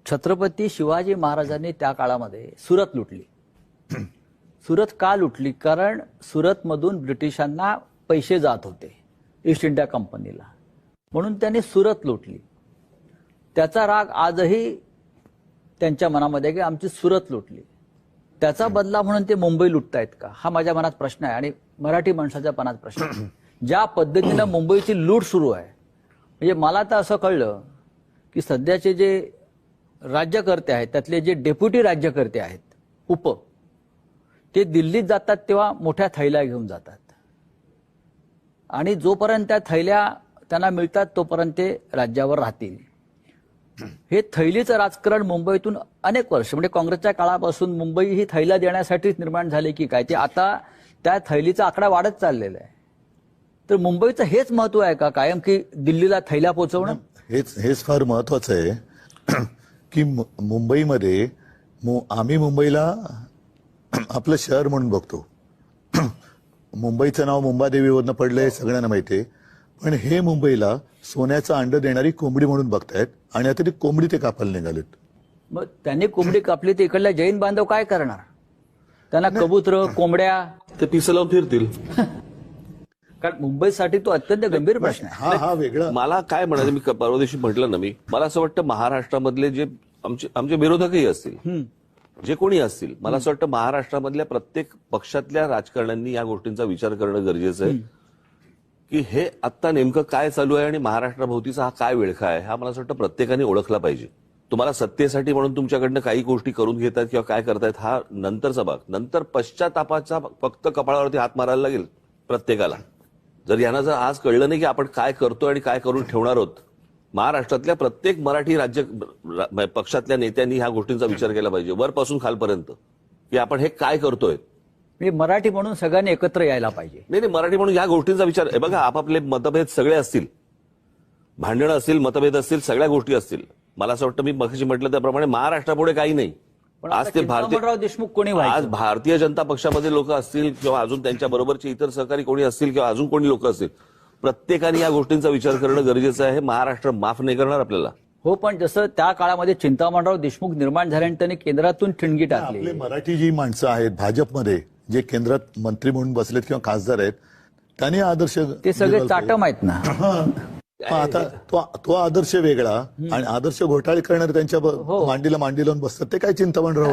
छत्रपती शिवाजी महाराजांनी त्या काळामध्ये सुरत लुटली. सुरत का लुटली? कारण सुरतमधून ब्रिटिशांना पैसे जात होते ईस्ट इंडिया कंपनीला, म्हणून त्यांनी सुरत लुटली. त्याचा राग आजही त्यांच्या मनामध्ये आहे की आमची सुरत लुटली. त्याचा बदला म्हणून ते मुंबई लुटतायत का, हा माझ्या मनात प्रश्न आहे आणि मराठी माणसाच्या मनात प्रश्न आहे. ज्या पद्धतीनं मुंबईची लूट सुरू आहे, म्हणजे मला तर असं कळलं की सध्याचे जे राज्यकर्ते आहेत त्यातले जे डेप्युटी राज्यकर्ते आहेत उप, ते दिल्लीत जातात तेव्हा मोठ्या थैल्या घेऊन जातात आणि जोपर्यंत त्या थैल्या त्यांना मिळतात तोपर्यंत ते राज्यावर राहतील. हे थैलीचं राजकारण मुंबईतून अनेक वर्ष, म्हणजे काँग्रेसच्या काळापासून मुंबई ही थैल्या देण्यासाठीच निर्माण झाली की काय, ते आता त्या थैलीचा आकडा वाढत चाललेला आहे. तर मुंबईचं हेच महत्व आहे का कायम की दिल्लीला थैल्या पोहोचवणं? हेच फार महत्वाचं आहे की मुंबईमध्ये आम्ही मुंबईला आपलं शहर म्हणून बघतो. मुंबईचं नाव मुंबादेवीवरनं पडलंय सगळ्यांना माहिती आहे, पण हे मुंबईला सोन्याचं अंड देणारी कोंबडी म्हणून बघतायत आणि आता ती कोंबडी ते कापायला निघालेत. मग त्यांनी कोंबडी कापली तर इकडल्या जैन बांधव काय करणार? त्यांना कबूतर कोंबड्या ते पिसं लावून फिरतील. कारण मुंबईसाठी तो अत्यंत गंभीर प्रश्न आहे. हा वेगळा. मला काय म्हणायचं, मी परवा दिवशी म्हटलं ना, मला असं वाटतं महाराष्ट्रामधले जे आमचे विरोधकही असतील, जे कोणी असतील, मला असं वाटतं महाराष्ट्रामधल्या प्रत्येक पक्षातल्या राजकारण्यांनी या गोष्टींचा विचार करणं गरजेचं आहे की हे आत्ता नेमकं काय चालू आहे आणि महाराष्ट्राभोवतीचा हा काय विळखा आहे, हा मला असं वाटतं प्रत्येकाने ओळखला पाहिजे. तुम्हाला सत्तेसाठी म्हणून तुमच्याकडनं काही गोष्टी करून घेतात किंवा काय करतायत हा नंतरचा भाग. नंतर पश्चातापाचा फक्त कपाळावरती हात मारायला लागेल प्रत्येकाला. जर यांना जर आज कळलं नाही की आपण काय करतोय आणि काय करून ठेवणार आहोत, महाराष्ट्रातल्या प्रत्येक मराठी राज्य पक्षातल्या नेत्यांनी ह्या गोष्टींचा विचार केला पाहिजे वरपासून खालपर्यंत की आपण हे काय करतोय. म्हणजे मराठी म्हणून सगळ्यांनी एकत्र यायला पाहिजे. नाही, मराठी म्हणून या गोष्टींचा विचार आहे. बघा, आपापले मतभेद सगळे असतील, भांडणं असतील, मतभेद असतील, सगळ्या गोष्टी असतील. मला असं वाटतं, मी मगाशी म्हटलं त्याप्रमाणे महाराष्ट्रापुढे काही नाही. पण आज ते चिंतामणराव देशमुख कोणी आज व्हायचं? भारतीय जनता पक्षामध्ये लोक असतील किंवा अजून त्यांच्या बरोबरचे इतर सहकारी कोणी असतील किंवा अजून कोणी लोक असतील, प्रत्येकाने या गोष्टींचा विचार करणं गरजेचं आहे. महाराष्ट्र माफ नाही करणार आपल्याला. हो, पण जसं त्या काळामध्ये चिंतामणराव देशमुख निर्माण झाल्यानंतर त्यांनी केंद्रातून ठिणगी आपले टाकली. मराठी जी माणसं आहेत भाजपमध्ये, जे केंद्रात मंत्री म्हणून बसलेत किंवा खासदार आहेत, त्यांनी आदर्श ते सगळे चाटम आहेत ना. आता तो आदर्श वेगळा आणि आदर्श घोटाळे करणारे त्यांच्या मांडीला मांडी लावून बसतात, ते काय चिंतामणराव